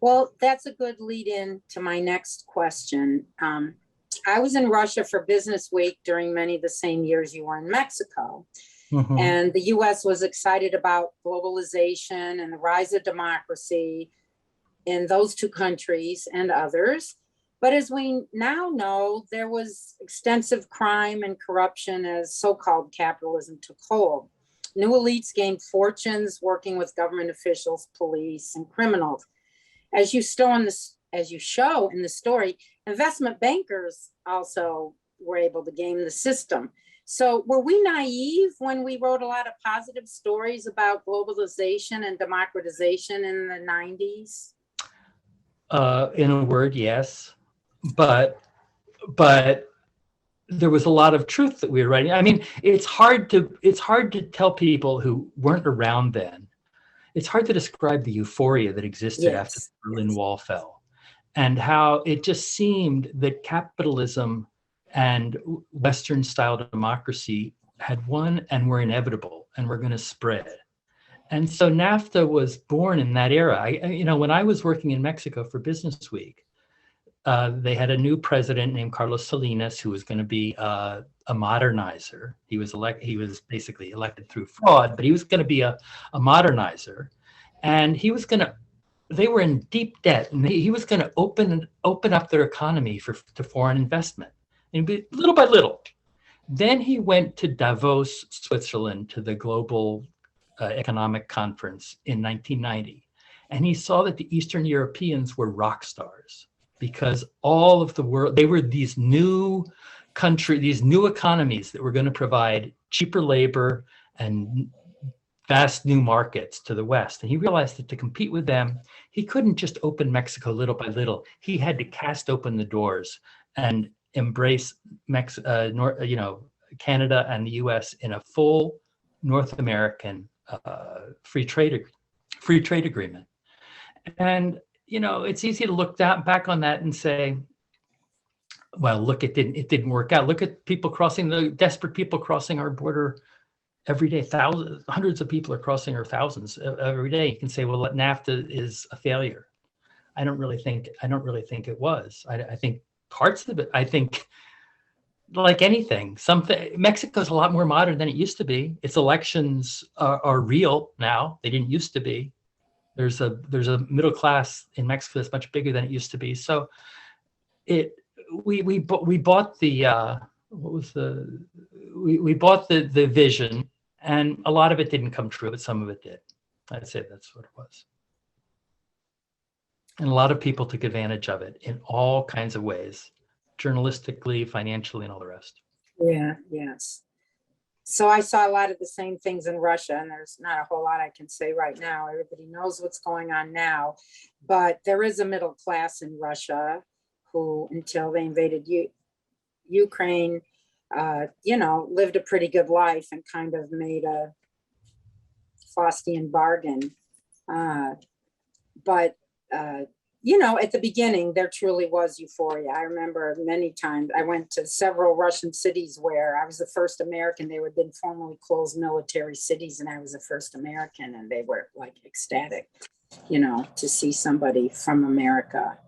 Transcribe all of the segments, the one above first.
Well, that's a good lead in to my next question. I was in Russia for Business Week during many of the same years you were in Mexico. Hmm. And the US was excited about globalization and the rise of democracy in those two countries and others. But as we now know, there was extensive crime and corruption as so called capitalism took hold. New elites gained fortunes working with government officials, police, and criminals. As you show in the story, investment bankers also were able to game the system. So were we naive when we wrote a lot of positive stories about globalization and democratization in the 90s? In a word, yes, but but there was a lot of truth that we were writing. I mean, it's hard to tell people who weren't around then. It's hard to describe the euphoria that existed after the Yes, Berlin yes. Wall fell, and how it just seemed that capitalism and Western style democracy had won and were inevitable and were going to spread. And so NAFTA was born in that era. When I was working in Mexico for Business Week, they had a new president named Carlos Salinas, who was going to be a modernizer. He was basically elected through fraud, but he was going to be a modernizer, and he was going to. They were in deep debt, and he was going to open up their economy to foreign investment, and little by little. Then he went to Davos, Switzerland, to the global economic conference in 1990, and he saw that the Eastern Europeans were rock stars because all of the world, they were these new these new economies that were going to provide cheaper labor and vast new markets to the West. And he realized that to compete with them, he couldn't just open Mexico little by little. He had to cast open the doors and embrace Canada and the U.S. in a full North American free trade agreement. And it's easy to look back on that and say, well, look, it didn't work out. Look at the desperate people crossing our border every day. Hundreds of people are crossing, or thousands every day. You can say, well, NAFTA is a failure. I don't really think it was. I think parts of it. I think, like anything, Mexico's a lot more modern than it used to be. Its elections are real now. They didn't used to be. There's a middle class in Mexico that's much bigger than it used to be. So we bought the we bought the vision, and a lot of it didn't come true, but some of it did. I'd say that's what it was. And a lot of people took advantage of it in all kinds of ways, journalistically, financially, and all the rest. Yeah, yes. So I saw a lot of the same things in Russia, and there's not a whole lot I can say right now. Everybody knows what's going on now, but there is a middle class in Russia who, until they invaded Ukraine, lived a pretty good life and kind of made a Faustian bargain. But at the beginning, there truly was euphoria. I remember many times I went to several Russian cities where I was the first American. They were then formerly closed military cities, and I was the first American, and they were like ecstatic, to see somebody from America.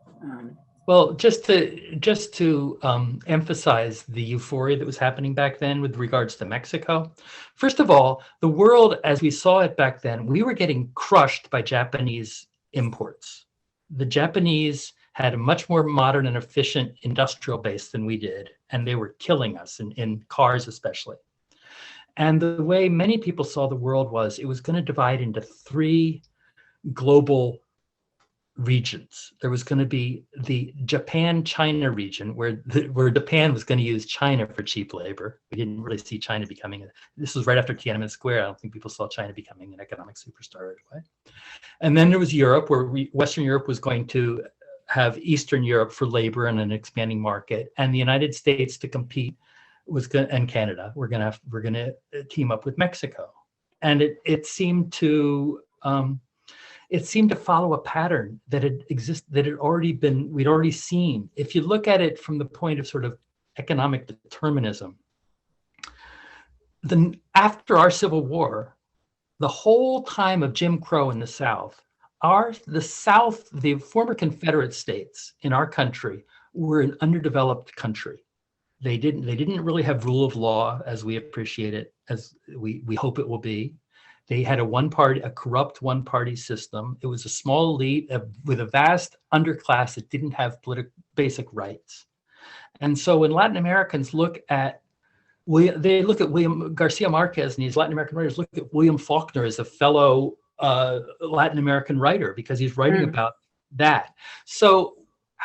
Well, just to emphasize the euphoria that was happening back then with regards to Mexico. First of all, the world as we saw it back then, we were getting crushed by Japanese imports. The Japanese had a much more modern and efficient industrial base than we did, and they were killing us in cars especially. And the way many people saw the world was it was going to divide into three global regions. There was going to be the Japan-China region where Japan was going to use China for cheap labor. We didn't really see China this was right after Tiananmen Square. I don't think people saw China becoming an economic superstar right away. And then there was Europe, where Western Europe was going to have Eastern Europe for labor and an expanding market, and the United States to compete and Canada. We're going to team up with Mexico, and it seemed to follow a pattern that we'd already seen. If you look at it from the point of sort of economic determinism, then after our Civil War, the whole time of Jim Crow in the South, the South, the former Confederate states in our country were an underdeveloped country. They didn't really have rule of law as we appreciate it, as we hope it will be. They had a corrupt one-party system. It was a small elite with a vast underclass that didn't have basic rights. And so when Latin Americans look at William Garcia Marquez, and these Latin American writers look at William Faulkner as a fellow Latin American writer, because he's writing about that. So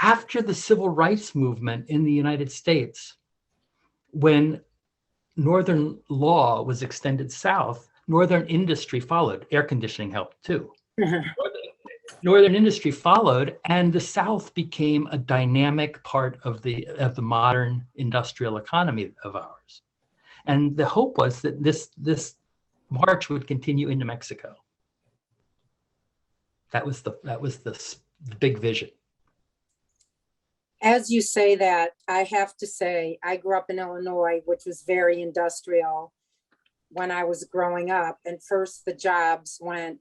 after the civil rights movement in the United States, when Northern law was extended south, Northern industry followed. Air conditioning helped too. Northern industry followed, and the South became a dynamic part of the modern industrial economy of ours. And the hope was that this march would continue into Mexico. That was the big vision. As you say that, I have to say, I grew up in Illinois, which was very industrial when I was growing up. And first the jobs went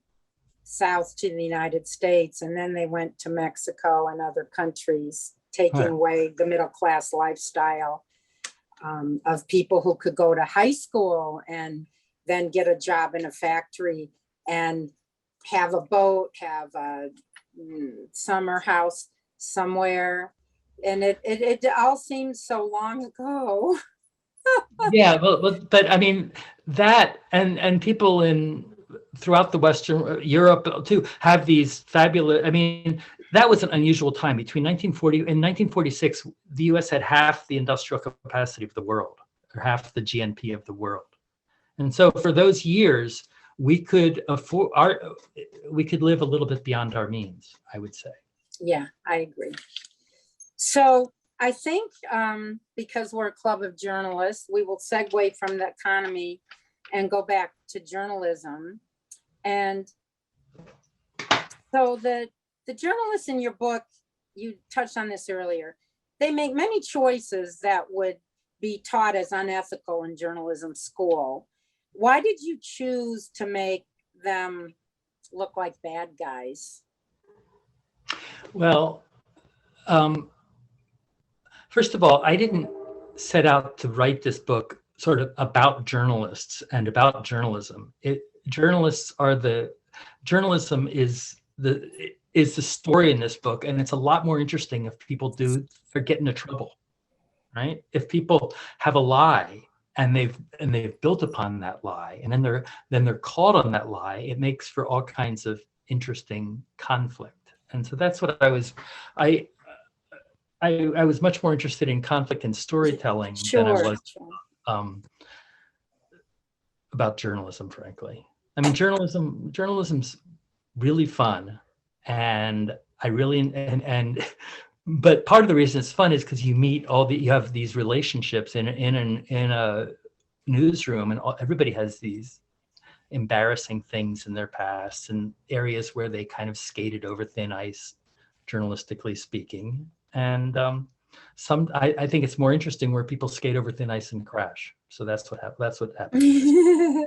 south to the United States, and then they went to Mexico and other countries, taking away the middle class lifestyle of people who could go to high school and then get a job in a factory and have a boat, have a summer house somewhere. And it all seems so long ago. Yeah, but I mean, that and people throughout the Western Europe too have these fabulous, I mean, that was an unusual time. Between 1940 and 1946, the US had half the industrial capacity of the world, or half the GNP of the world. And so for those years, we could live a little bit beyond our means, I would say. Yeah, I agree. So I think because we're a club of journalists, we will segue from the economy and go back to journalism. And so the journalists in your book, you touched on this earlier, they make many choices that would be taught as unethical in journalism school. Why did you choose to make them look like bad guys? Well, first of all, I didn't set out to write this book sort of about journalists and about journalism. Journalism is the story in this book, and it's a lot more interesting if people get into trouble, right? If people have a lie and they've built upon that lie, and then they're caught on that lie, it makes for all kinds of interesting conflict. And so that's what I was much more interested in conflict and storytelling than I was about journalism, frankly. I mean, journalism's really fun, and but part of the reason it's fun is because you have these relationships in a newsroom, and everybody has these embarrassing things in their past and areas where they kind of skated over thin ice, journalistically speaking. And I think it's more interesting where people skate over thin ice and crash. So that's what happens.